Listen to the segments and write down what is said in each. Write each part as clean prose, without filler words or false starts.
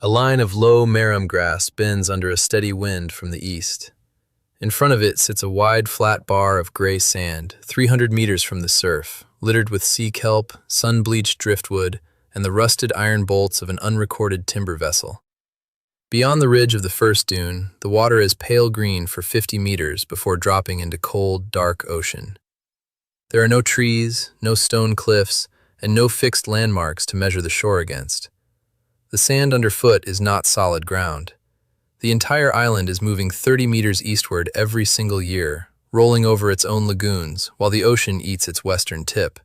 A line of low marram grass bends under a steady wind from the east. In front of it sits a wide, flat bar of gray sand, 300 meters from the surf, littered with sea kelp, sun-bleached driftwood, and the rusted iron bolts of an unrecorded timber vessel. Beyond the ridge of the first dune, the water is pale green for 50 meters before dropping into cold, dark ocean. There are no trees, no stone cliffs, and no fixed landmarks to measure the shore against. The sand underfoot is not solid ground. The entire island is moving 30 meters eastward every single year, rolling over its own lagoons while the ocean eats its western tip.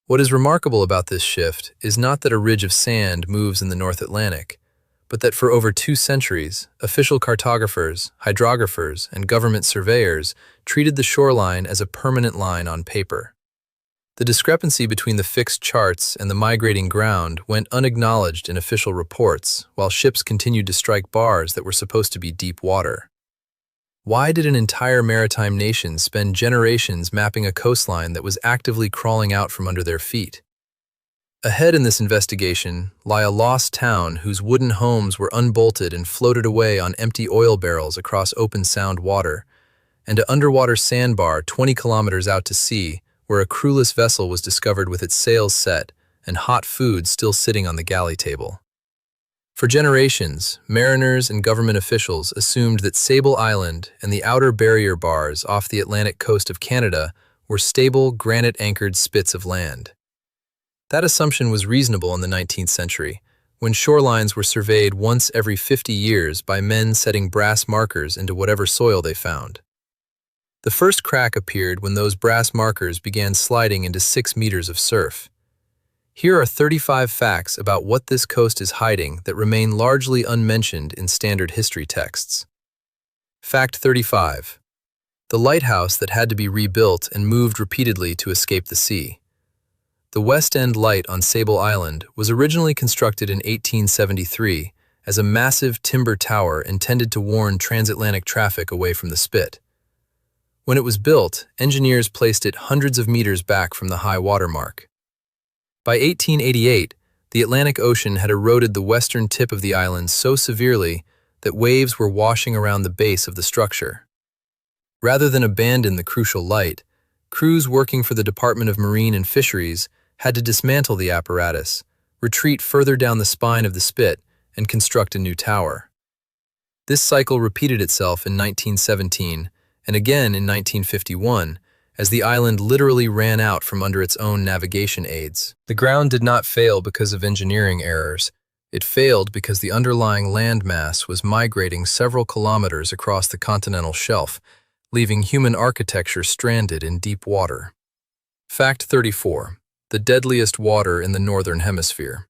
What is remarkable about this shift is not that a ridge of sand moves in the North Atlantic, but that for over 2 centuries, official cartographers, hydrographers, and government surveyors treated the shoreline as a permanent line on paper. The discrepancy between the fixed charts and the migrating ground went unacknowledged in official reports, while ships continued to strike bars that were supposed to be deep water. Why did an entire maritime nation spend generations mapping a coastline that was actively crawling out from under their feet? Ahead in this investigation lie a lost town whose wooden homes were unbolted and floated away on empty oil barrels across open sound water, and an underwater sandbar 20 kilometers out to sea where a crewless vessel was discovered with its sails set and hot food still sitting on the galley table. For generations, mariners and government officials assumed that Sable Island and the outer barrier bars off the Atlantic coast of Canada were stable, granite-anchored spits of land. That assumption was reasonable in the 19th century, when shorelines were surveyed once every 50 years by men setting brass markers into whatever soil they found. The first crack appeared when those brass markers began sliding into 6 meters of surf. Here are 35 facts about what this coast is hiding that remain largely unmentioned in standard history texts. Fact 35. The lighthouse that had to be rebuilt and moved repeatedly to escape the sea. The West End Light on Sable Island was originally constructed in 1873 as a massive timber tower intended to warn transatlantic traffic away from the spit. When it was built, engineers placed it hundreds of meters back from the high water mark. By 1888, the Atlantic Ocean had eroded the western tip of the island so severely that waves were washing around the base of the structure. Rather than abandon the crucial light, crews working for the Department of Marine and Fisheries had to dismantle the apparatus, retreat further down the spine of the spit, and construct a new tower. This cycle repeated itself in 1917 and again in 1951, as the island literally ran out from under its own navigation aids. The ground did not fail because of engineering errors. It failed because the underlying landmass was migrating several kilometers across the continental shelf, leaving human architecture stranded in deep water. Fact 34. The deadliest water in the Northern Hemisphere.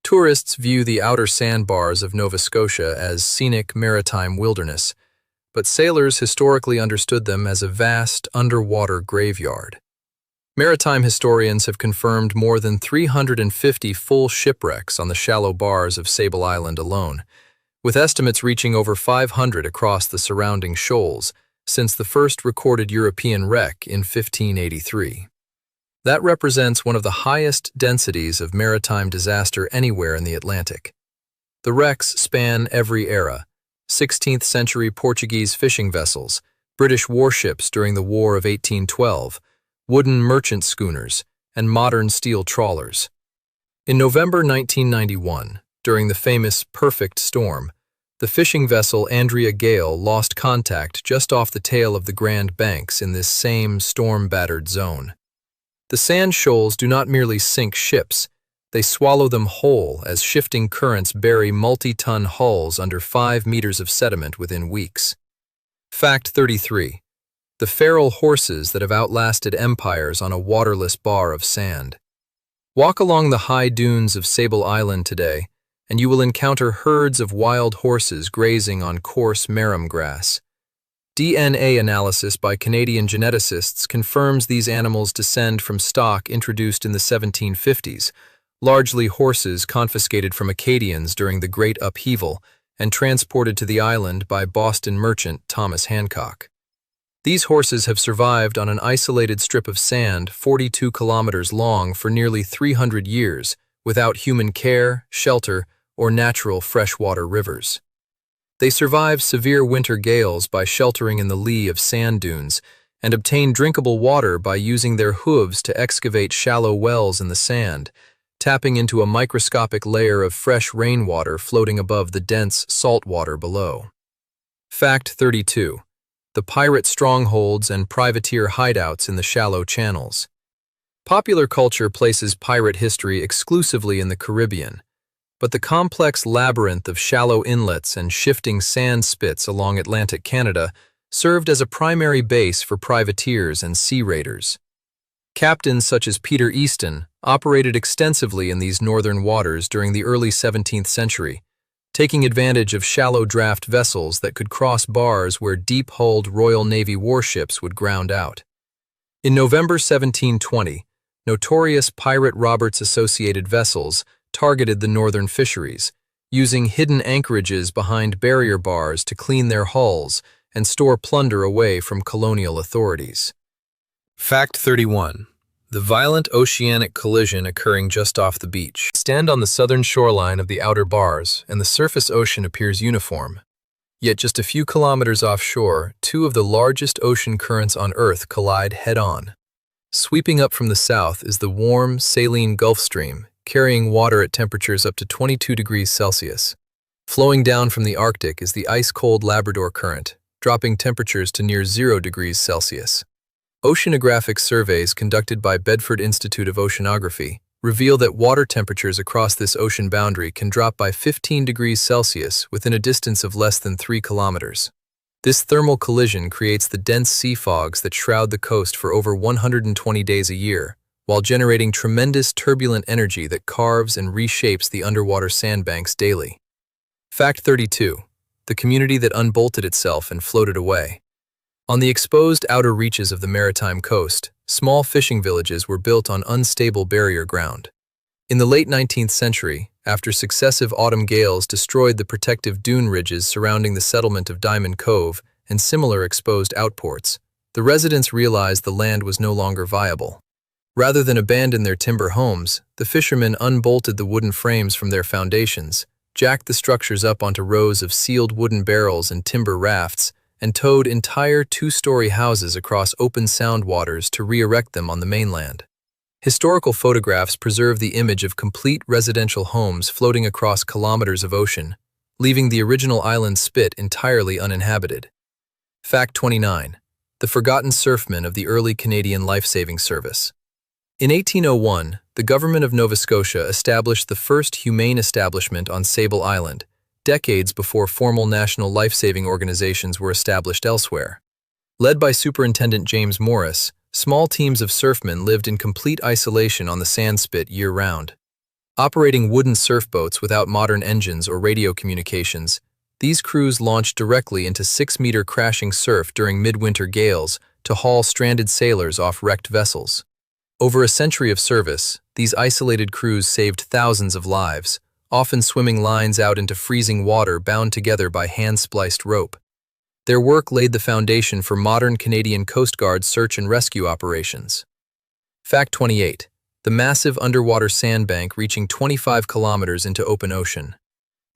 Tourists view the outer sandbars of Nova Scotia as scenic maritime wilderness, but sailors historically understood them as a vast underwater graveyard. Maritime historians have confirmed more than 350 full shipwrecks on the shallow bars of Sable Island alone, with estimates reaching over 500 across the surrounding shoals since the first recorded European wreck in 1583. That represents one of the highest densities of maritime disaster anywhere in the Atlantic. The wrecks span every era: 16th century Portuguese fishing vessels, British warships during the War of 1812, wooden merchant schooners, and modern steel trawlers. In November 1991, during the famous Perfect Storm, the fishing vessel Andrea Gale lost contact just off the tail of the Grand Banks in this same storm-battered zone. The sand shoals do not merely sink ships, they swallow them whole as shifting currents bury multi-ton hulls under 5 meters of sediment within weeks. Fact 33. The feral horses that have outlasted empires on a waterless bar of sand. Walk along the high dunes of Sable Island today, and you will encounter herds of wild horses grazing on coarse marram grass. DNA analysis by Canadian geneticists confirms these animals descend from stock introduced in the 1750s, largely horses confiscated from Acadians during the Great Upheaval and transported to the island by Boston merchant Thomas Hancock. These horses have survived on an isolated strip of sand 42 kilometers long for nearly 300 years without human care, shelter, or natural freshwater rivers. They survive severe winter gales by sheltering in the lee of sand dunes and obtain drinkable water by using their hooves to excavate shallow wells in the sand, tapping into a microscopic layer of fresh rainwater floating above the dense salt water below. Fact 32. The pirate strongholds and privateer hideouts in the shallow channels. Popular culture places pirate history exclusively in the Caribbean, but the complex labyrinth of shallow inlets and shifting sand spits along Atlantic Canada served as a primary base for privateers and sea raiders. Captains such as Peter Easton operated extensively in these northern waters during the early 17th century, taking advantage of shallow draft vessels that could cross bars where deep-hulled Royal Navy warships would ground out. In November 1720, notorious pirate Roberts-associated vessels targeted the northern fisheries, using hidden anchorages behind barrier bars to clean their hulls and store plunder away from colonial authorities. Fact 31. The violent oceanic collision occurring just off the beach. Stand on the southern shoreline of the outer bars, and the surface ocean appears uniform. Yet just a few kilometers offshore, two of the largest ocean currents on Earth collide head-on. Sweeping up from the south is the warm, saline Gulf Stream, carrying water at temperatures up to 22 degrees Celsius. Flowing down from the Arctic is the ice-cold Labrador Current, dropping temperatures to near 0 degrees Celsius. Oceanographic surveys conducted by Bedford Institute of Oceanography reveal that water temperatures across this ocean boundary can drop by 15 degrees Celsius within a distance of less than 3 kilometers. This thermal collision creates the dense sea fogs that shroud the coast for over 120 days a year, while generating tremendous turbulent energy that carves and reshapes the underwater sandbanks daily. Fact 32. The community that unbolted itself and floated away. On the exposed outer reaches of the Maritime coast, small fishing villages were built on unstable barrier ground. In the late 19th century, after successive autumn gales destroyed the protective dune ridges surrounding the settlement of Diamond Cove and similar exposed outports, the residents realized the land was no longer viable. Rather than abandon their timber homes, the fishermen unbolted the wooden frames from their foundations, jacked the structures up onto rows of sealed wooden barrels and timber rafts, and towed entire two-story houses across open sound waters to re-erect them on the mainland. Historical photographs preserve the image of complete residential homes floating across kilometers of ocean, leaving the original island spit entirely uninhabited. Fact 29. The forgotten surfmen of the early Canadian life-saving service. In 1801, the government of Nova Scotia established the first humane establishment on Sable Island, decades before formal national life-saving organizations were established elsewhere. Led by Superintendent James Morris, small teams of surfmen lived in complete isolation on the sandspit year-round. Operating wooden surf boats without modern engines or radio communications, these crews launched directly into 6-meter crashing surf during midwinter gales to haul stranded sailors off wrecked vessels. Over a century of service, these isolated crews saved thousands of lives, often swimming lines out into freezing water bound together by hand-spliced rope. Their work laid the foundation for modern Canadian Coast Guard search and rescue operations. Fact 28. The massive underwater sandbank reaching 25 kilometers into open ocean.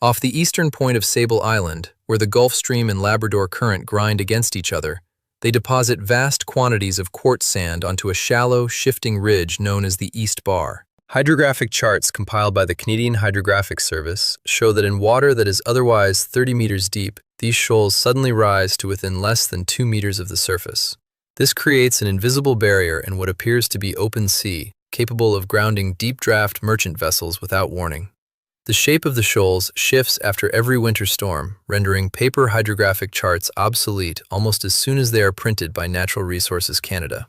Off the eastern point of Sable Island, where the Gulf Stream and Labrador Current grind against each other, they deposit vast quantities of quartz sand onto a shallow, shifting ridge known as the East Bar. Hydrographic charts compiled by the Canadian Geodetic Survey show that in water that is otherwise 30 meters deep, these shoals suddenly rise to within less than 2 meters of the surface. This creates an invisible barrier in what appears to be open sea, capable of grounding deep-draft merchant vessels without warning. The shape of the shoals shifts after every winter storm, rendering paper hydrographic charts obsolete almost as soon as they are printed by Natural Resources Canada.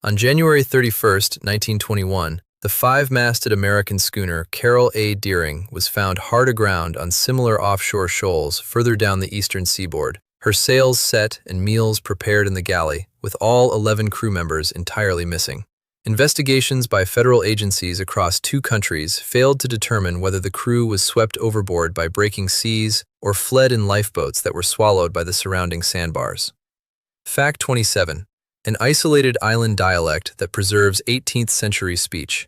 On January 31, 1921, the 5-masted American schooner Carroll A. Deering was found hard aground on similar offshore shoals further down the eastern seaboard, her sails set and meals prepared in the galley, with all 11 crew members entirely missing. Investigations by federal agencies across 2 countries failed to determine whether the crew was swept overboard by breaking seas or fled in lifeboats that were swallowed by the surrounding sandbars. Fact 27. An isolated island dialect that preserves 18th century speech.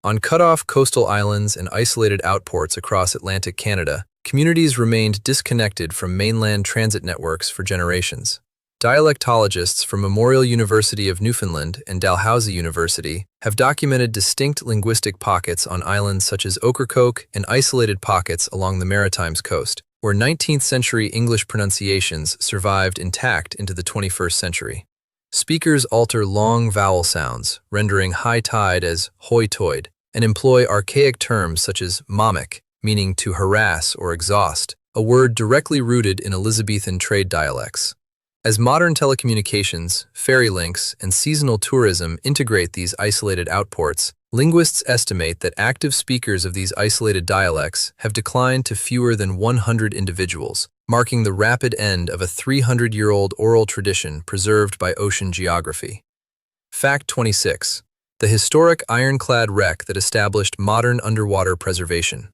On cut-off coastal islands and isolated outports across Atlantic Canada, communities remained disconnected from mainland transit networks for generations. Dialectologists from Memorial University of Newfoundland and Dalhousie University have documented distinct linguistic pockets on islands such as Ocracoke and isolated pockets along the Maritime's coast, where 19th-century English pronunciations survived intact into the 21st century. Speakers alter long vowel sounds, rendering high tide as hoi-toid, and employ archaic terms such as mamic, meaning to harass or exhaust, a word directly rooted in Elizabethan trade dialects. As modern telecommunications, ferry links, and seasonal tourism integrate these isolated outports, linguists estimate that active speakers of these isolated dialects have declined to fewer than 100 individuals, marking the rapid end of a 300-year-old oral tradition preserved by ocean geography. Fact 26. The historic ironclad wreck that established modern underwater preservation.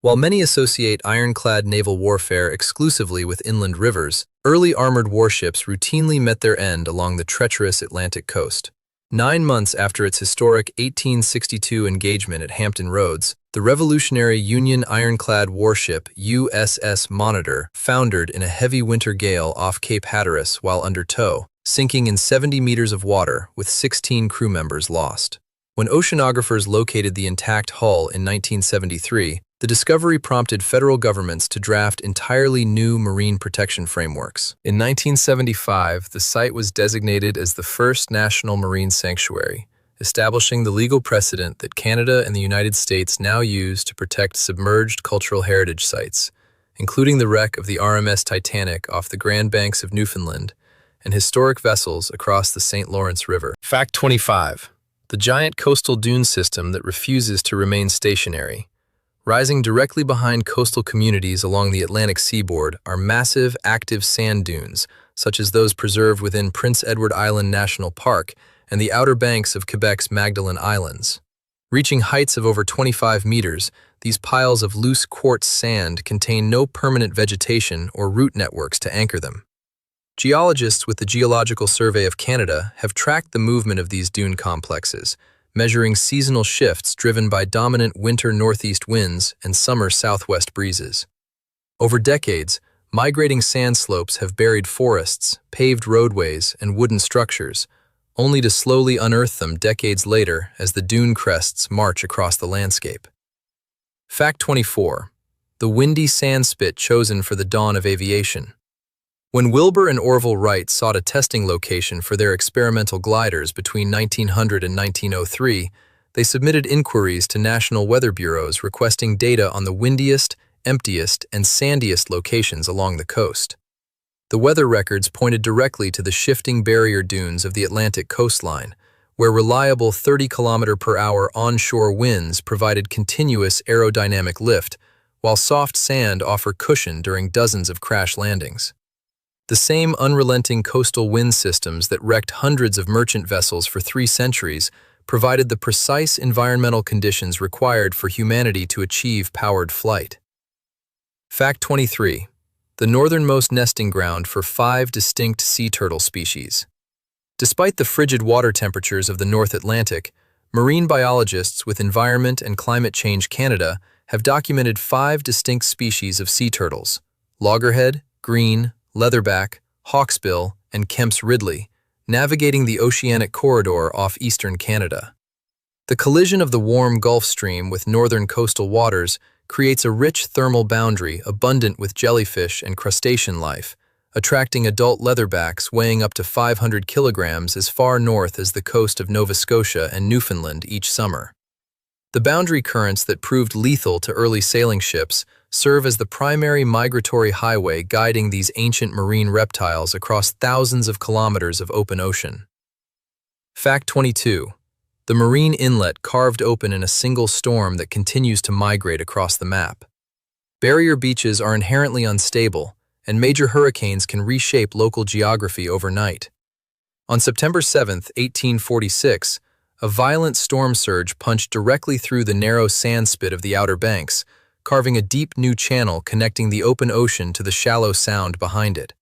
While many associate ironclad naval warfare exclusively with inland rivers, early armored warships routinely met their end along the treacherous Atlantic coast. 9 months after its historic 1862 engagement at Hampton Roads, the Revolutionary Union ironclad warship USS Monitor foundered in a heavy winter gale off Cape Hatteras while under tow, sinking in 70 meters of water with 16 crew members lost. When oceanographers located the intact hull in 1973, the discovery prompted federal governments to draft entirely new marine protection frameworks. In 1975, the site was designated as the first national marine sanctuary, establishing the legal precedent that Canada and the United States now use to protect submerged cultural heritage sites, including the wreck of the RMS Titanic off the Grand Banks of Newfoundland and historic vessels across the St. Lawrence River. Fact 25. The giant coastal dune system that refuses to remain stationary. Rising directly behind coastal communities along the Atlantic seaboard are massive, active sand dunes, such as those preserved within Prince Edward Island National Park and the outer banks of Quebec's Magdalen Islands. Reaching heights of over 25 meters, these piles of loose quartz sand contain no permanent vegetation or root networks to anchor them. Geologists with the Geological Survey of Canada have tracked the movement of these dune complexes, measuring seasonal shifts driven by dominant winter northeast winds and summer southwest breezes. Over decades, migrating sand slopes have buried forests, paved roadways, and wooden structures, only to slowly unearth them decades later as the dune crests march across the landscape. Fact 24. The windy sand spit chosen for the dawn of aviation. When Wilbur and Orville Wright sought a testing location for their experimental gliders between 1900 and 1903, they submitted inquiries to national weather bureaus requesting data on the windiest, emptiest, and sandiest locations along the coast. The weather records pointed directly to the shifting barrier dunes of the Atlantic coastline, where reliable 30-kilometre-per-hour onshore winds provided continuous aerodynamic lift, while soft sand offered cushion during dozens of crash landings. The same unrelenting coastal wind systems that wrecked hundreds of merchant vessels for 3 centuries provided the precise environmental conditions required for humanity to achieve powered flight. Fact 23. The northernmost nesting ground for 5 distinct sea turtle species. Despite the frigid water temperatures of the North Atlantic, marine biologists with Environment and Climate Change Canada have documented 5 distinct species of sea turtles: loggerhead, green, leatherback, hawksbill, and Kemp's ridley, navigating the oceanic corridor off eastern Canada. The collision of the warm Gulf Stream with northern coastal waters creates a rich thermal boundary abundant with jellyfish and crustacean life, attracting adult leatherbacks weighing up to 500 kilograms as far north as the coast of Nova Scotia and Newfoundland each summer. The boundary currents that proved lethal to early sailing ships serve as the primary migratory highway guiding these ancient marine reptiles across thousands of kilometers of open ocean. Fact 22. The marine inlet carved open in a single storm that continues to migrate across the map. Barrier beaches are inherently unstable, and major hurricanes can reshape local geography overnight. On September 7, 1846, a violent storm surge punched directly through the narrow sand spit of the Outer Banks, carving a deep new channel connecting the open ocean to the shallow sound behind it.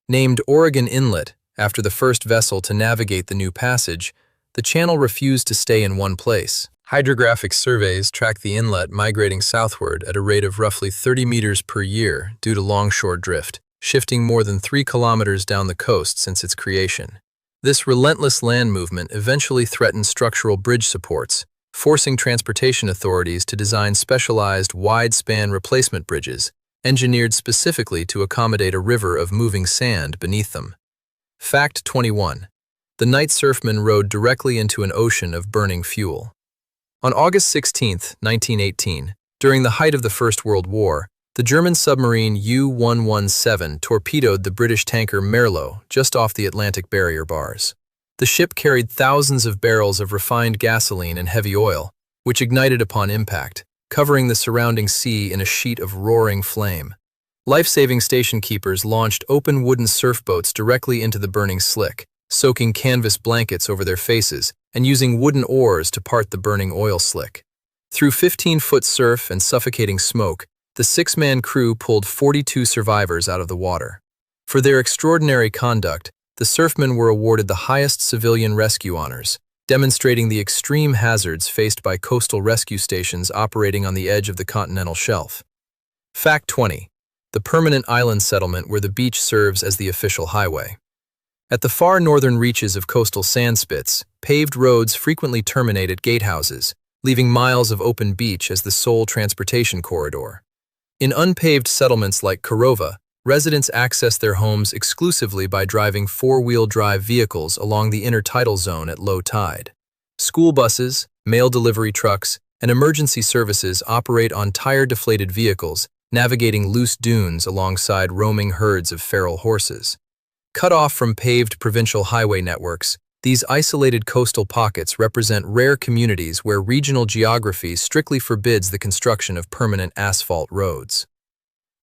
Named Oregon Inlet, after the first vessel to navigate the new passage, the channel refused to stay in one place. Hydrographic surveys track the inlet migrating southward at a rate of roughly 30 meters per year due to longshore drift, shifting more than 3 kilometers down the coast since its creation. This relentless land movement eventually threatened structural bridge supports, forcing transportation authorities to design specialized wide-span replacement bridges, engineered specifically to accommodate a river of moving sand beneath them. Fact 21. The night surfman rode directly into an ocean of burning fuel. On August 16, 1918, during the height of the First World War, the German submarine U-117 torpedoed the British tanker Merlot just off the Atlantic barrier bars. The ship carried thousands of barrels of refined gasoline and heavy oil, which ignited upon impact, covering the surrounding sea in a sheet of roaring flame. Life-saving station keepers launched open wooden surf boats directly into the burning slick, soaking canvas blankets over their faces and using wooden oars to part the burning oil slick. Through 15-foot surf and suffocating smoke, the 6-man crew pulled 42 survivors out of the water. For their extraordinary conduct, the surfmen were awarded the highest civilian rescue honors, demonstrating the extreme hazards faced by coastal rescue stations operating on the edge of the continental shelf. Fact 20. The permanent island settlement where the beach serves as the official highway. At the far northern reaches of coastal sandspits, paved roads frequently terminate at gatehouses, leaving miles of open beach as the sole transportation corridor. In unpaved settlements like Korova, residents access their homes exclusively by driving four-wheel drive vehicles along the intertidal zone at low tide. School buses, mail delivery trucks, and emergency services operate on tire-deflated vehicles, navigating loose dunes alongside roaming herds of feral horses. Cut off from paved provincial highway networks, these isolated coastal pockets represent rare communities where regional geography strictly forbids the construction of permanent asphalt roads.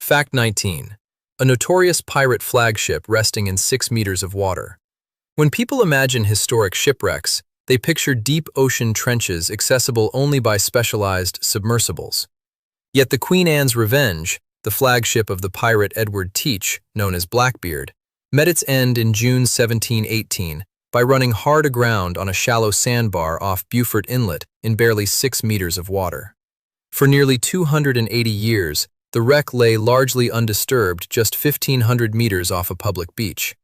Fact 19. A notorious pirate flagship resting in 6 meters of water. When people imagine historic shipwrecks, they picture deep ocean trenches accessible only by specialized submersibles. Yet the Queen Anne's Revenge, the flagship of the pirate Edward Teach, known as Blackbeard, met its end in June 1718 by running hard aground on a shallow sandbar off Beaufort Inlet in barely 6 meters of water. For nearly 280 years, the wreck lay largely undisturbed just 1,500 meters off a public beach.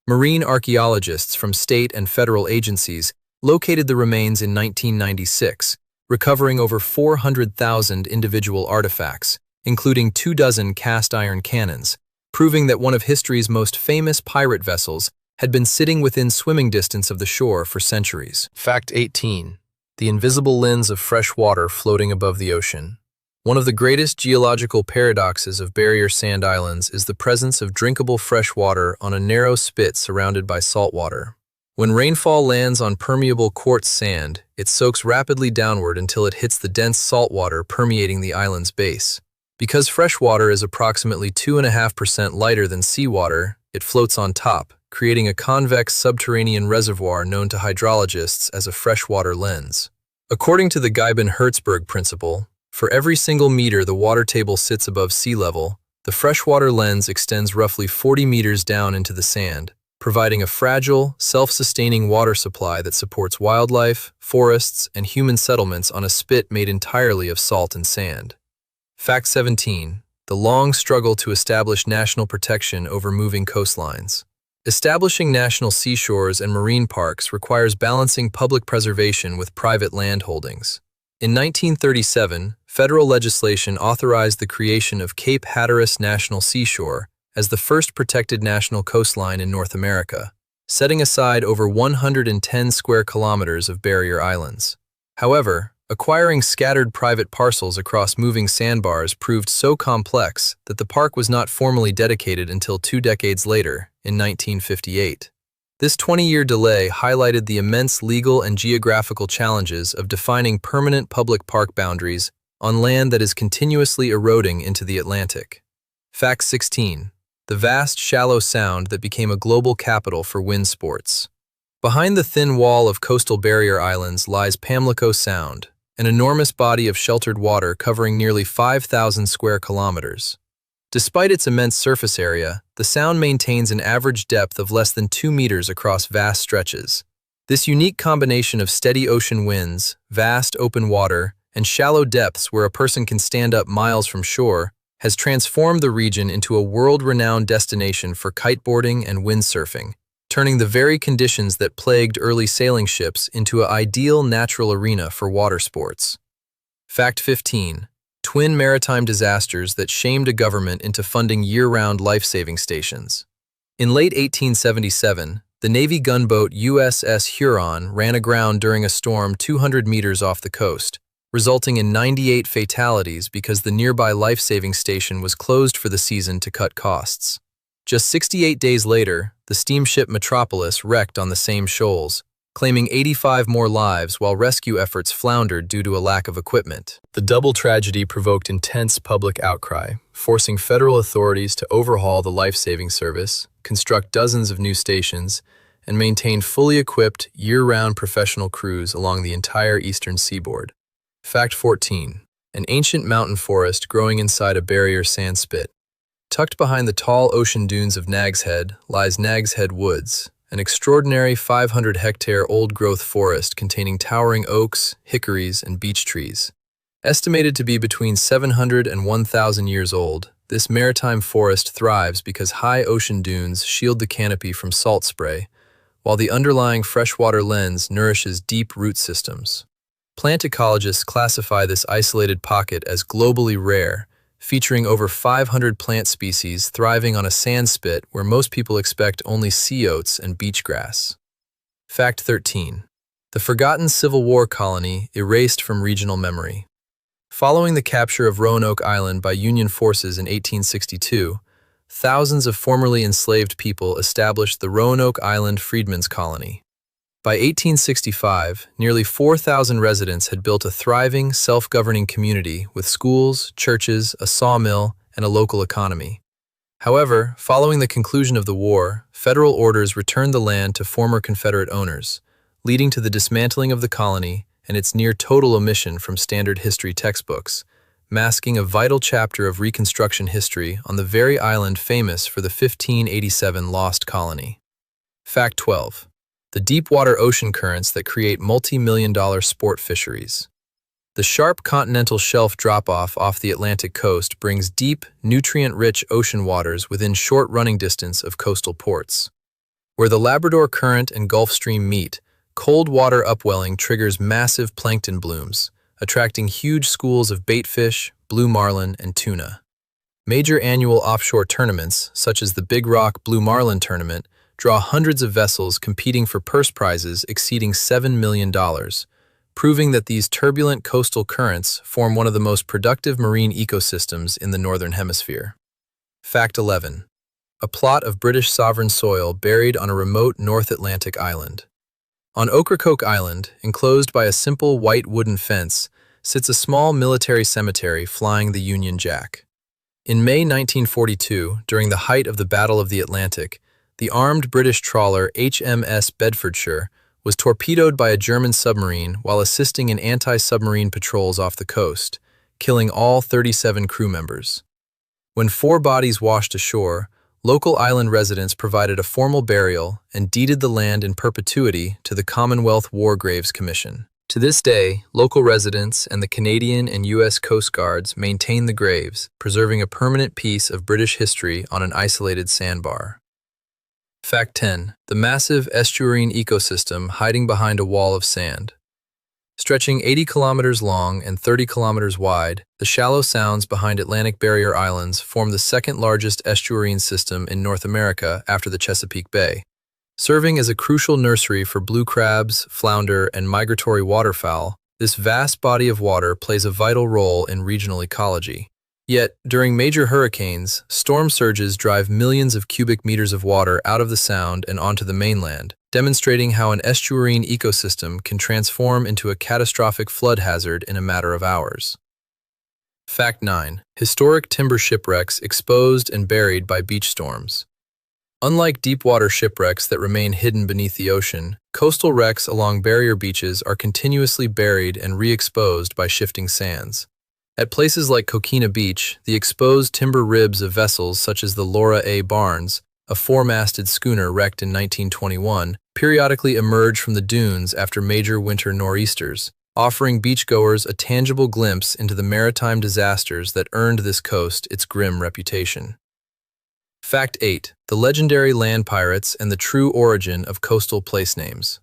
Marine archaeologists from state and federal agencies located the remains in 1996, recovering over 400,000 individual artifacts, including 24 cast-iron cannons, proving that one of history's most famous pirate vessels had been sitting within swimming distance of the shore for centuries. Fact 18. The invisible lens of fresh water floating above the ocean. One of the greatest geological paradoxes of barrier sand islands is the presence of drinkable fresh water on a narrow spit surrounded by salt water. When rainfall lands on permeable quartz sand, it soaks rapidly downward until it hits the dense salt water permeating the island's base. Because fresh water is approximately 2.5% lighter than seawater, it floats on top, creating a convex subterranean reservoir known to hydrologists as a freshwater lens. According to the Geibin-Herzberg principle, for every single meter the water table sits above sea level, the freshwater lens extends roughly 40 meters down into the sand, providing a fragile, self-sustaining water supply that supports wildlife, forests, and human settlements on a spit made entirely of salt and sand. Fact 17. The long struggle to establish national protection over moving coastlines. Establishing national seashores and marine parks requires balancing public preservation with private land holdings. In 1937, federal legislation authorized the creation of Cape Hatteras National Seashore as the first protected national coastline in North America, setting aside over 110 square kilometers of barrier islands. However, acquiring scattered private parcels across moving sandbars proved so complex that the park was not formally dedicated until 2 decades later, in 1958. This 20-year delay highlighted the immense legal and geographical challenges of defining permanent public park boundaries on land that is continuously eroding into the Atlantic. Fact 16. The vast shallow sound that became a global capital for wind sports. Behind the thin wall of coastal barrier islands lies Pamlico Sound, an enormous body of sheltered water covering nearly 5,000 square kilometers. Despite its immense surface area, the sound maintains an average depth of less than 2 meters across vast stretches. This unique combination of steady ocean winds, vast open water, and shallow depths where a person can stand up miles from shore has transformed the region into a world-renowned destination for kiteboarding and windsurfing, turning the very conditions that plagued early sailing ships into an ideal natural arena for water sports. Fact 15. Twin maritime disasters that shamed a government into funding year-round life-saving stations. In late 1877, the Navy gunboat USS Huron ran aground during a storm 200 meters off the coast, resulting in 98 fatalities because the nearby life-saving station was closed for the season to cut costs. Just 68 days later, the steamship Metropolis wrecked on the same shoals, claiming 85 more lives while rescue efforts floundered due to a lack of equipment. The double tragedy provoked intense public outcry, forcing federal authorities to overhaul the life-saving service, construct dozens of new stations, and maintain fully equipped, year-round professional crews along the entire eastern seaboard. Fact 14. An ancient mountain forest growing inside a barrier sand spit. Tucked behind the tall ocean dunes of Nag's Head lies Nag's Head Woods, an extraordinary 500-hectare old-growth forest containing towering oaks, hickories, and beech trees. Estimated to be between 700 and 1,000 years old, this maritime forest thrives because high ocean dunes shield the canopy from salt spray, while the underlying freshwater lens nourishes deep root systems. Plant ecologists classify this isolated pocket as globally rare, featuring over 500 plant species thriving on a sand spit where most people expect only sea oats and beach grass. Fact 13. The forgotten Civil War colony erased from regional memory. Following the capture of Roanoke Island by Union forces in 1862, thousands of formerly enslaved people established the Roanoke Island Freedmen's Colony. By 1865, nearly 4,000 residents had built a thriving, self-governing community with schools, churches, a sawmill, and a local economy. However, following the conclusion of the war, federal orders returned the land to former Confederate owners, leading to the dismantling of the colony and its near-total omission from standard history textbooks, masking a vital chapter of Reconstruction history on the very island famous for the 1587 lost colony. Fact 12. The deep-water ocean currents that create multi-million-dollar sport fisheries. The sharp continental shelf drop-off off the Atlantic coast brings deep, nutrient-rich ocean waters within short running distance of coastal ports. Where the Labrador Current and Gulf Stream meet, cold water upwelling triggers massive plankton blooms, attracting huge schools of baitfish, blue marlin, and tuna. Major annual offshore tournaments, such as the Big Rock Blue Marlin Tournament, draw hundreds of vessels competing for purse prizes exceeding $7 million, proving that these turbulent coastal currents form one of the most productive marine ecosystems in the Northern Hemisphere. Fact 11. A plot of British sovereign soil buried on a remote North Atlantic island. On Ocracoke Island, enclosed by a simple white wooden fence, sits a small military cemetery flying the Union Jack. In May 1942, during the height of the Battle of the Atlantic, the armed British trawler HMS Bedfordshire was torpedoed by a German submarine while assisting in anti-submarine patrols off the coast, killing all 37 crew members. When 4 bodies washed ashore, local island residents provided a formal burial and deeded the land in perpetuity to the Commonwealth War Graves Commission. To this day, local residents and the Canadian and U.S. Coast Guards maintain the graves, preserving a permanent piece of British history on an isolated sandbar. Fact 10. The massive estuarine ecosystem hiding behind a wall of sand. Stretching 80 kilometers long and 30 kilometers wide, the shallow sounds behind Atlantic Barrier Islands form the second-largest estuarine system in North America after the Chesapeake Bay. Serving as a crucial nursery for blue crabs, flounder, and migratory waterfowl, this vast body of water plays a vital role in regional ecology. Yet, during major hurricanes, storm surges drive millions of cubic meters of water out of the sound and onto the mainland, demonstrating how an estuarine ecosystem can transform into a catastrophic flood hazard in a matter of hours. Fact 9. Historic timber shipwrecks exposed and buried by beach storms. Unlike deep-water shipwrecks that remain hidden beneath the ocean, coastal wrecks along barrier beaches are continuously buried and re-exposed by shifting sands. At places like Coquina Beach, the exposed timber ribs of vessels such as the Laura A. Barnes, a 4-masted schooner wrecked in 1921, periodically emerge from the dunes after major winter nor'easters, offering beachgoers a tangible glimpse into the maritime disasters that earned this coast its grim reputation. Fact 8. The legendary land pirates and the true origin of coastal place names.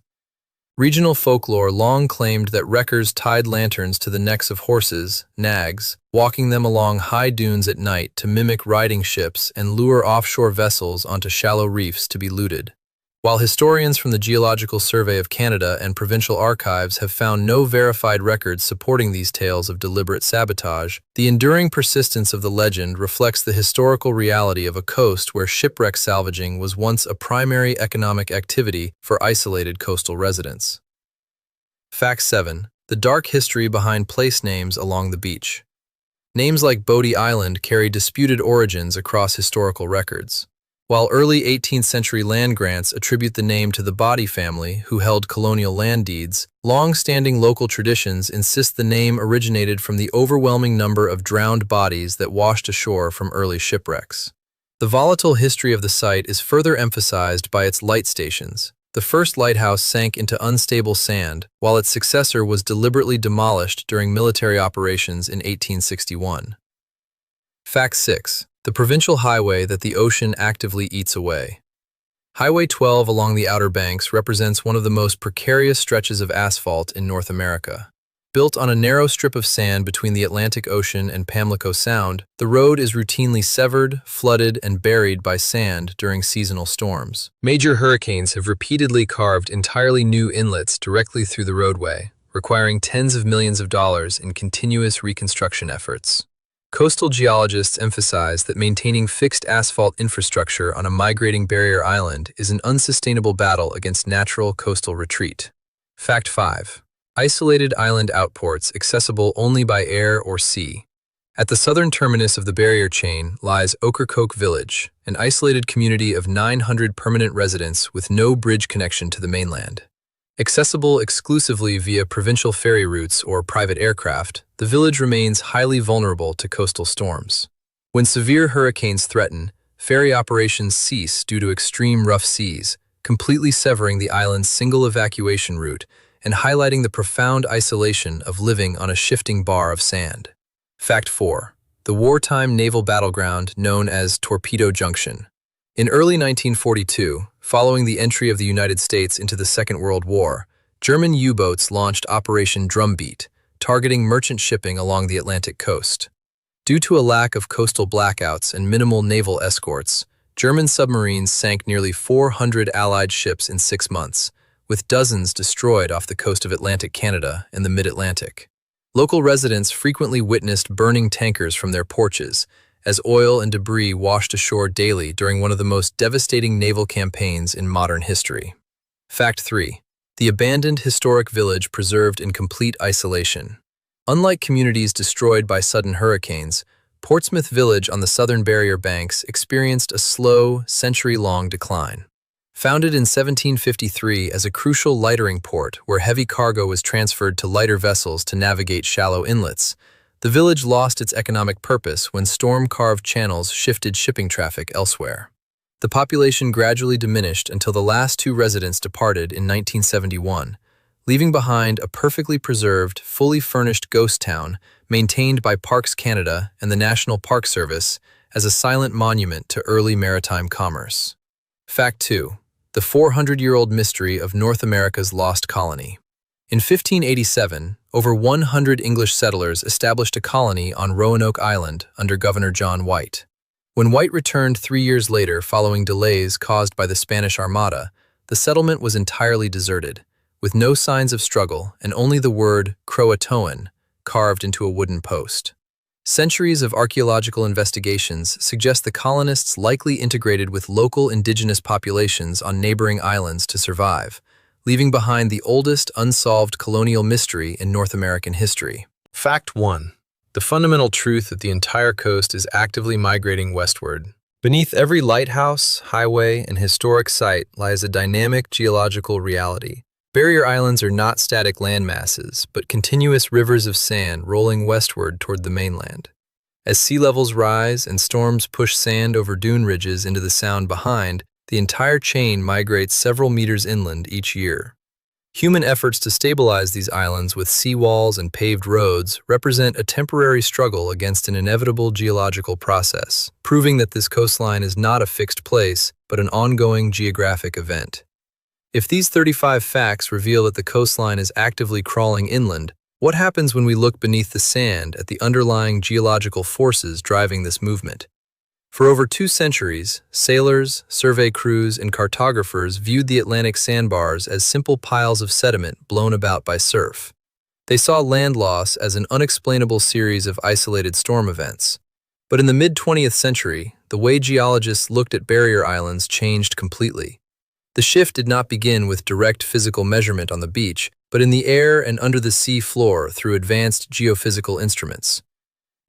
Regional folklore long claimed that wreckers tied lanterns to the necks of horses, nags, walking them along high dunes at night to mimic riding ships and lure offshore vessels onto shallow reefs to be looted. While historians from the Geological Survey of Canada and provincial archives have found no verified records supporting these tales of deliberate sabotage, the enduring persistence of the legend reflects the historical reality of a coast where shipwreck salvaging was once a primary economic activity for isolated coastal residents. Fact 7. The dark history behind place names along the beach. Names like Bodie Island carry disputed origins across historical records. While early 18th century land grants attribute the name to the Bodie family, who held colonial land deeds, long-standing local traditions insist the name originated from the overwhelming number of drowned bodies that washed ashore from early shipwrecks. The volatile history of the site is further emphasized by its light stations. The first lighthouse sank into unstable sand, while its successor was deliberately demolished during military operations in 1861. Fact 6. The provincial highway that the ocean actively eats away. Highway 12 along the Outer Banks represents one of the most precarious stretches of asphalt in North America. Built on a narrow strip of sand between the Atlantic Ocean and Pamlico Sound, the road is routinely severed, flooded, and buried by sand during seasonal storms. Major hurricanes have repeatedly carved entirely new inlets directly through the roadway, requiring tens of millions of dollars in continuous reconstruction efforts. Coastal geologists emphasize that maintaining fixed asphalt infrastructure on a migrating barrier island is an unsustainable battle against natural coastal retreat. Fact 5. Isolated island outports accessible only by air or sea. At the southern terminus of the barrier chain lies Ocracoke Village, an isolated community of 900 permanent residents with no bridge connection to the mainland. Accessible exclusively via provincial ferry routes or private aircraft, the village remains highly vulnerable to coastal storms. When severe hurricanes threaten, ferry operations cease due to extreme rough seas, completely severing the island's single evacuation route and highlighting the profound isolation of living on a shifting bar of sand. Fact 4. The wartime naval battleground known as Torpedo Junction. In early 1942, following the entry of the United States into the Second World War, German U-boats launched Operation Drumbeat, targeting merchant shipping along the Atlantic coast. Due to a lack of coastal blackouts and minimal naval escorts, German submarines sank nearly 400 Allied ships in 6 months, with dozens destroyed off the coast of Atlantic Canada and the mid-Atlantic. Local residents frequently witnessed burning tankers from their porches, as oil and debris washed ashore daily during one of the most devastating naval campaigns in modern history. Fact 3. The abandoned historic village preserved in complete isolation. Unlike communities destroyed by sudden hurricanes, Portsmouth Village on the southern barrier banks experienced a slow, century-long decline. Founded in 1753 as a crucial lightering port where heavy cargo was transferred to lighter vessels to navigate shallow inlets, the village lost its economic purpose when storm-carved channels shifted shipping traffic elsewhere. The population gradually diminished until the last 2 residents departed in 1971, leaving behind a perfectly preserved, fully furnished ghost town maintained by Parks Canada and the National Park Service as a silent monument to early maritime commerce. Fact 2. The 400-year-old mystery of North America's lost colony. In 1587, over 100 English settlers established a colony on Roanoke Island under Governor John White. When White returned 3 years later following delays caused by the Spanish Armada, the settlement was entirely deserted, with no signs of struggle and only the word Croatoan carved into a wooden post. Centuries of archaeological investigations suggest the colonists likely integrated with local indigenous populations on neighboring islands to survive, leaving behind the oldest unsolved colonial mystery in North American history. Fact 1. The fundamental truth that the entire coast is actively migrating westward. Beneath every lighthouse, highway, and historic site lies a dynamic geological reality. Barrier islands are not static land masses, but continuous rivers of sand rolling westward toward the mainland. As sea levels rise and storms push sand over dune ridges into the sound behind, The entire chain migrates several meters inland each year. Human efforts to stabilize these islands with seawalls and paved roads represent a temporary struggle against an inevitable geological process, proving that this coastline is not a fixed place, but an ongoing geographic event. If these 35 facts reveal that the coastline is actively crawling inland, what happens when we look beneath the sand at the underlying geological forces driving this movement? For over 2 centuries, sailors, survey crews, and cartographers viewed the Atlantic sandbars as simple piles of sediment blown about by surf. They saw land loss as an unexplainable series of isolated storm events. But in the mid-20th century, the way geologists looked at barrier islands changed completely. The shift did not begin with direct physical measurement on the beach, but in the air and under the sea floor through advanced geophysical instruments.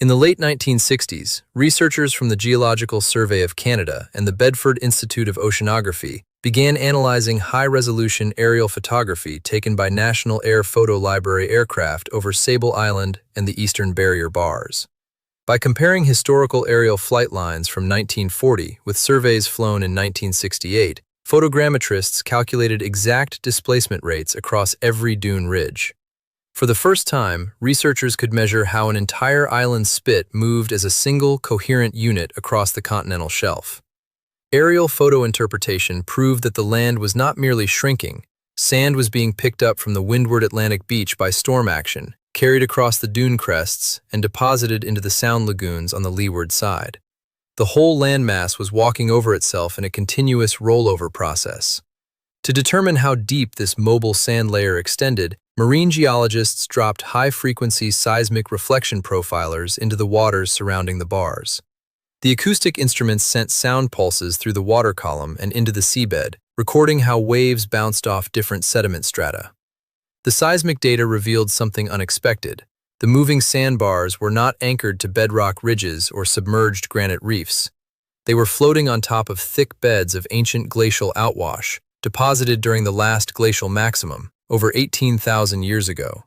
In the late 1960s, researchers from the Geological Survey of Canada and the Bedford Institute of Oceanography began analyzing high-resolution aerial photography taken by National Air Photo Library aircraft over Sable Island and the Eastern Barrier Bars. By comparing historical aerial flight lines from 1940 with surveys flown in 1968, photogrammetrists calculated exact displacement rates across every dune ridge. For the first time, researchers could measure how an entire island spit moved as a single, coherent unit across the continental shelf. Aerial photo interpretation proved that the land was not merely shrinking. Sand was being picked up from the windward Atlantic beach by storm action, carried across the dune crests, and deposited into the sound lagoons on the leeward side. The whole landmass was walking over itself in a continuous rollover process. To determine how deep this mobile sand layer extended, marine geologists dropped high-frequency seismic reflection profilers into the waters surrounding the bars. The acoustic instruments sent sound pulses through the water column and into the seabed, recording how waves bounced off different sediment strata. The seismic data revealed something unexpected. The moving sandbars were not anchored to bedrock ridges or submerged granite reefs. They were floating on top of thick beds of ancient glacial outwash, deposited during the last glacial maximum, over 18,000 years ago.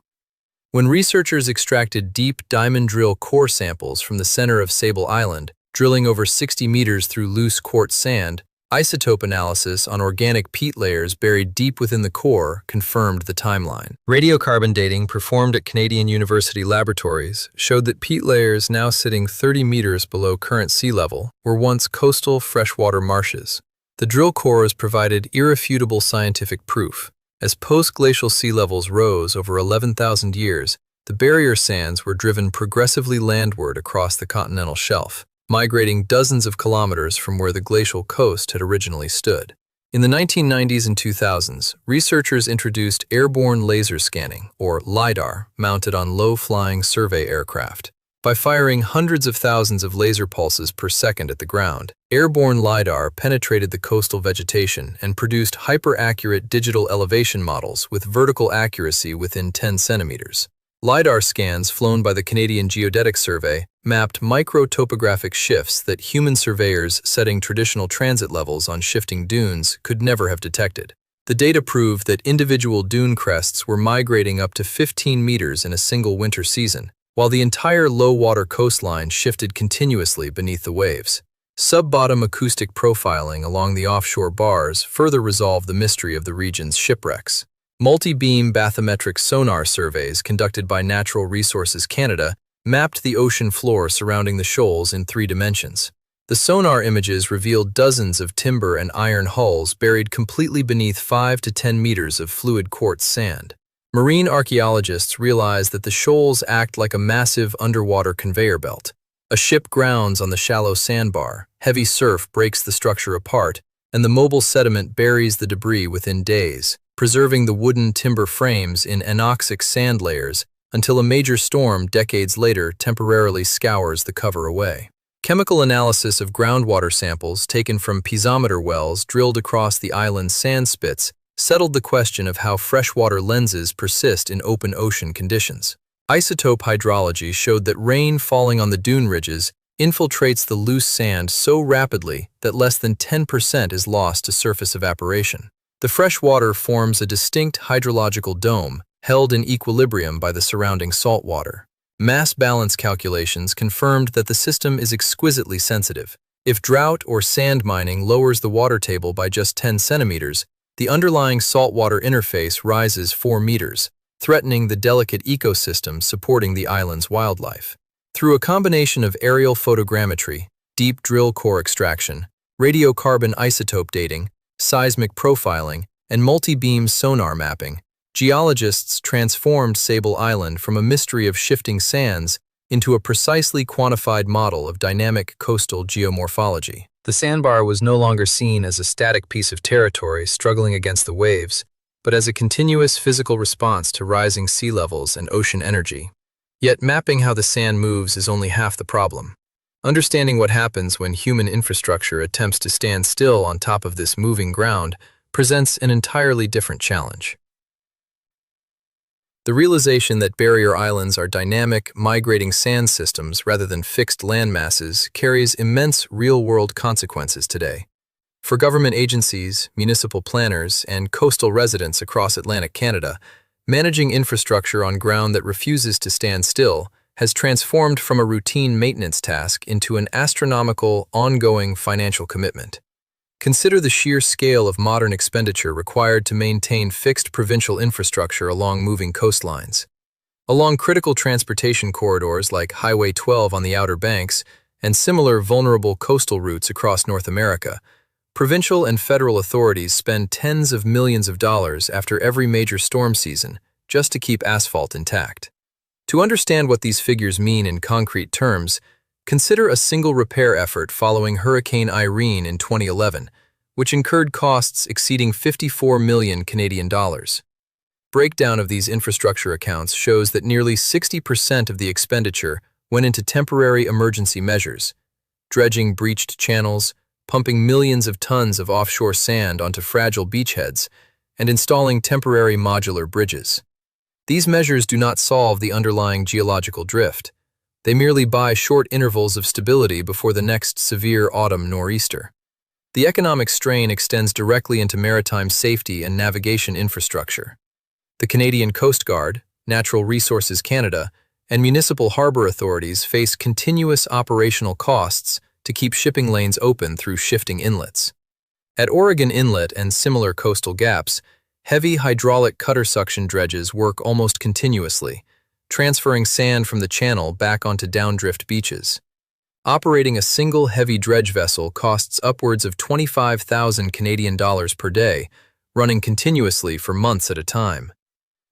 When researchers extracted deep diamond drill core samples from the center of Sable Island, drilling over 60 meters through loose quartz sand, isotope analysis on organic peat layers buried deep within the core confirmed the timeline. Radiocarbon dating performed at Canadian University laboratories showed that peat layers now sitting 30 meters below current sea level were once coastal freshwater marshes. The drill cores provided irrefutable scientific proof. As post-glacial sea levels rose over 11,000 years, the barrier sands were driven progressively landward across the continental shelf, migrating dozens of kilometers from where the glacial coast had originally stood. In the 1990s and 2000s, researchers introduced airborne laser scanning, or LiDAR, mounted on low-flying survey aircraft. By firing hundreds of thousands of laser pulses per second at the ground, airborne LiDAR penetrated the coastal vegetation and produced hyper-accurate digital elevation models with vertical accuracy within 10 centimeters. LiDAR scans flown by the Canadian Geodetic Survey mapped micro-topographic shifts that human surveyors setting traditional transit levels on shifting dunes could never have detected. The data proved that individual dune crests were migrating up to 15 meters in a single winter season, while the entire low-water coastline shifted continuously beneath the waves. Sub-bottom acoustic profiling along the offshore bars further resolved the mystery of the region's shipwrecks. Multi-beam bathymetric sonar surveys conducted by Natural Resources Canada mapped the ocean floor surrounding the shoals in 3 dimensions. The sonar images revealed dozens of timber and iron hulls buried completely beneath 5 to 10 meters of fluid quartz sand. Marine archaeologists realize that the shoals act like a massive underwater conveyor belt. A ship grounds on the shallow sandbar, heavy surf breaks the structure apart, and the mobile sediment buries the debris within days, preserving the wooden timber frames in anoxic sand layers until a major storm decades later temporarily scours the cover away. Chemical analysis of groundwater samples taken from piezometer wells drilled across the island's sand spits settled the question of how freshwater lenses persist in open ocean conditions. Isotope hydrology showed that rain falling on the dune ridges infiltrates the loose sand so rapidly that less than 10% is lost to surface evaporation. The fresh water forms a distinct hydrological dome, held in equilibrium by the surrounding salt water. Mass balance calculations confirmed that the system is exquisitely sensitive. If drought or sand mining lowers the water table by just 10 centimeters, the underlying saltwater interface rises 4 meters, threatening the delicate ecosystem supporting the island's wildlife. Through a combination of aerial photogrammetry, deep drill core extraction, radiocarbon isotope dating, seismic profiling, and multi-beam sonar mapping, geologists transformed Sable Island from a mystery of shifting sands into a precisely quantified model of dynamic coastal geomorphology. The sandbar was no longer seen as a static piece of territory struggling against the waves, but as a continuous physical response to rising sea levels and ocean energy. Yet mapping how the sand moves is only half the problem. Understanding what happens when human infrastructure attempts to stand still on top of this moving ground presents an entirely different challenge. The realization that barrier islands are dynamic, migrating sand systems rather than fixed land masses carries immense real-world consequences today. For government agencies, municipal planners, and coastal residents across Atlantic Canada, managing infrastructure on ground that refuses to stand still has transformed from a routine maintenance task into an astronomical, ongoing financial commitment. Consider the sheer scale of modern expenditure required to maintain fixed provincial infrastructure along moving coastlines. Along critical transportation corridors like Highway 12 on the Outer Banks and similar vulnerable coastal routes across North America, provincial and federal authorities spend tens of millions of dollars after every major storm season just to keep asphalt intact. To understand what these figures mean in concrete terms, consider a single repair effort following Hurricane Irene in 2011, which incurred costs exceeding 54 million Canadian dollars. Breakdown of these infrastructure accounts shows that nearly 60% of the expenditure went into temporary emergency measures, dredging breached channels, pumping millions of tons of offshore sand onto fragile beachheads, and installing temporary modular bridges. These measures do not solve the underlying geological drift. They merely buy short intervals of stability before the next severe autumn nor'easter. The economic strain extends directly into maritime safety and navigation infrastructure. The Canadian Coast Guard, Natural Resources Canada, and municipal harbor authorities face continuous operational costs to keep shipping lanes open through shifting inlets. At Oregon Inlet and similar coastal gaps, heavy hydraulic cutter suction dredges work almost continuously, transferring sand from the channel back onto downdrift beaches. Operating a single heavy dredge vessel costs upwards of 25,000 Canadian dollars per day, running continuously for months at a time.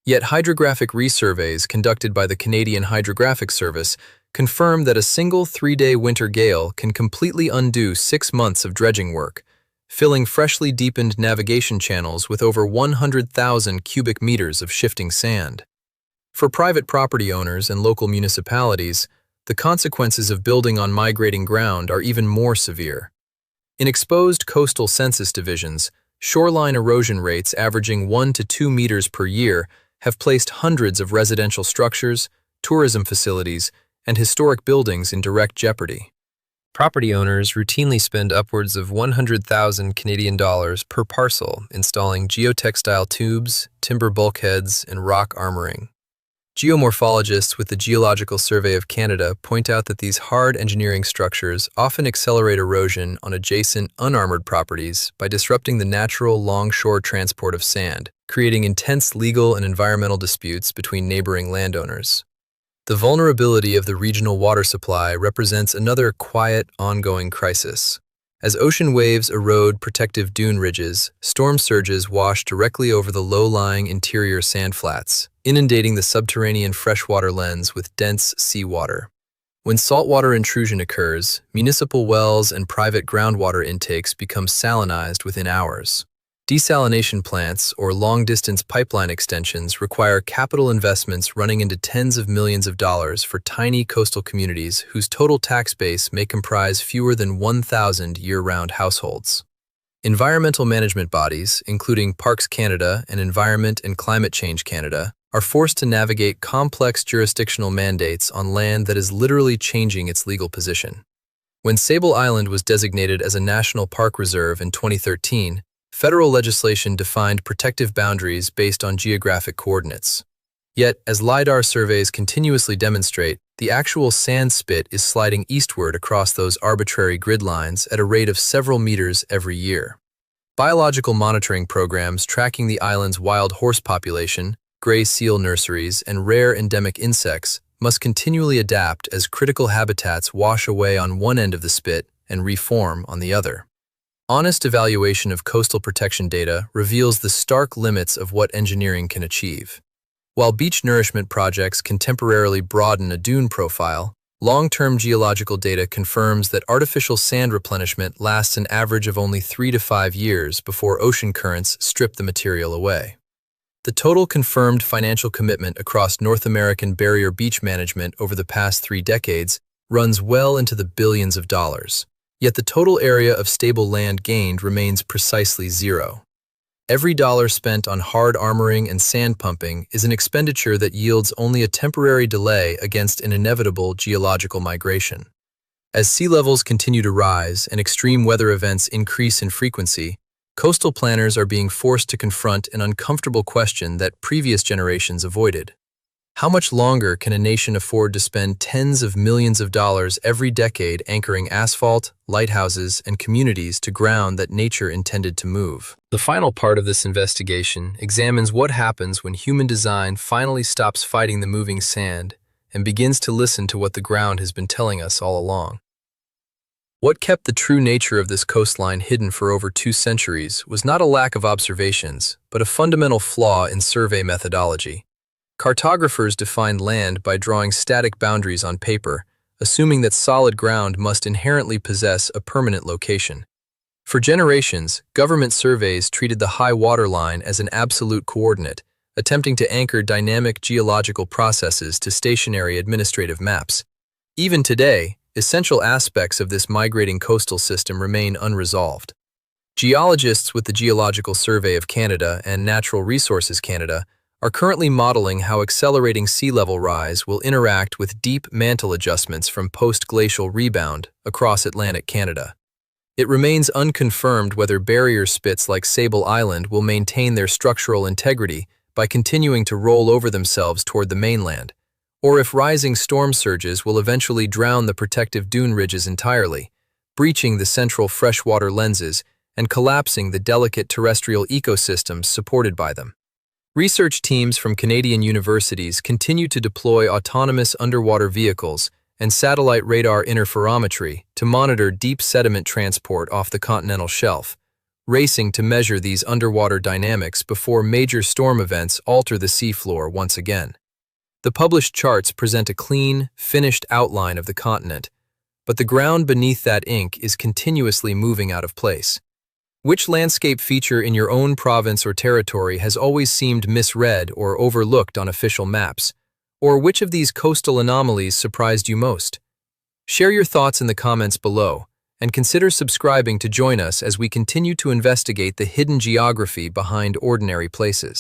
Yet hydrographic resurveys conducted by the Canadian Hydrographic Service confirm that a single 3-day winter gale can completely undo 6 months of dredging work, filling freshly deepened navigation channels with over 100,000 cubic meters of shifting sand. For private property owners and local municipalities, the consequences of building on migrating ground are even more severe. In exposed coastal census divisions, shoreline erosion rates averaging 1 to 2 meters per year have placed hundreds of residential structures, tourism facilities, and historic buildings in direct jeopardy. Property owners routinely spend upwards of 100,000 Canadian dollars per parcel installing geotextile tubes, timber bulkheads, and rock armoring. Geomorphologists with the Geological Survey of Canada point out that these hard engineering structures often accelerate erosion on adjacent, unarmored properties by disrupting the natural longshore transport of sand, creating intense legal and environmental disputes between neighboring landowners. The vulnerability of the regional water supply represents another quiet, ongoing crisis. As ocean waves erode protective dune ridges, storm surges wash directly over the low-lying interior sand flats, inundating the subterranean freshwater lens with dense seawater. When saltwater intrusion occurs, municipal wells and private groundwater intakes become salinized within hours. Desalination plants or long-distance pipeline extensions require capital investments running into tens of millions of dollars for tiny coastal communities whose total tax base may comprise fewer than 1,000 year-round households. Environmental management bodies, including Parks Canada and Environment and Climate Change Canada, are forced to navigate complex jurisdictional mandates on land that is literally changing its legal position. When Sable Island was designated as a National Park Reserve in 2013, federal legislation defined protective boundaries based on geographic coordinates. Yet, as LiDAR surveys continuously demonstrate, the actual sand spit is sliding eastward across those arbitrary grid lines at a rate of several meters every year. Biological monitoring programs tracking the island's wild horse population, gray seal nurseries, and rare endemic insects must continually adapt as critical habitats wash away on one end of the spit and reform on the other. Honest evaluation of coastal protection data reveals the stark limits of what engineering can achieve. While beach nourishment projects can temporarily broaden a dune profile, long-term geological data confirms that artificial sand replenishment lasts an average of only 3 to 5 years before ocean currents strip the material away. The total confirmed financial commitment across North American barrier beach management over the past 3 decades runs well into the billions of dollars. Yet the total area of stable land gained remains precisely zero. Every dollar spent on hard armoring and sand pumping is an expenditure that yields only a temporary delay against an inevitable geological migration. As sea levels continue to rise and extreme weather events increase in frequency, coastal planners are being forced to confront an uncomfortable question that previous generations avoided. How much longer can a nation afford to spend tens of millions of dollars every decade anchoring asphalt, lighthouses, and communities to ground that nature intended to move? The final part of this investigation examines what happens when human design finally stops fighting the moving sand and begins to listen to what the ground has been telling us all along. What kept the true nature of this coastline hidden for over 2 centuries was not a lack of observations, but a fundamental flaw in survey methodology. Cartographers defined land by drawing static boundaries on paper, assuming that solid ground must inherently possess a permanent location. For generations, government surveys treated the high water line as an absolute coordinate, attempting to anchor dynamic geological processes to stationary administrative maps. Even today, essential aspects of this migrating coastal system remain unresolved. Geologists with the Geological Survey of Canada and Natural Resources Canada are currently modeling how accelerating sea level rise will interact with deep mantle adjustments from post-glacial rebound across Atlantic Canada. It remains unconfirmed whether barrier spits like Sable Island will maintain their structural integrity by continuing to roll over themselves toward the mainland, or if rising storm surges will eventually drown the protective dune ridges entirely, breaching the central freshwater lenses and collapsing the delicate terrestrial ecosystems supported by them. Research teams from Canadian universities continue to deploy autonomous underwater vehicles and satellite radar interferometry to monitor deep sediment transport off the continental shelf, racing to measure these underwater dynamics before major storm events alter the seafloor once again. The published charts present a clean, finished outline of the continent, but the ground beneath that ink is continuously moving out of place. Which landscape feature in your own province or territory has always seemed misread or overlooked on official maps? Or which of these coastal anomalies surprised you most? Share your thoughts in the comments below, and consider subscribing to join us as we continue to investigate the hidden geography behind ordinary places.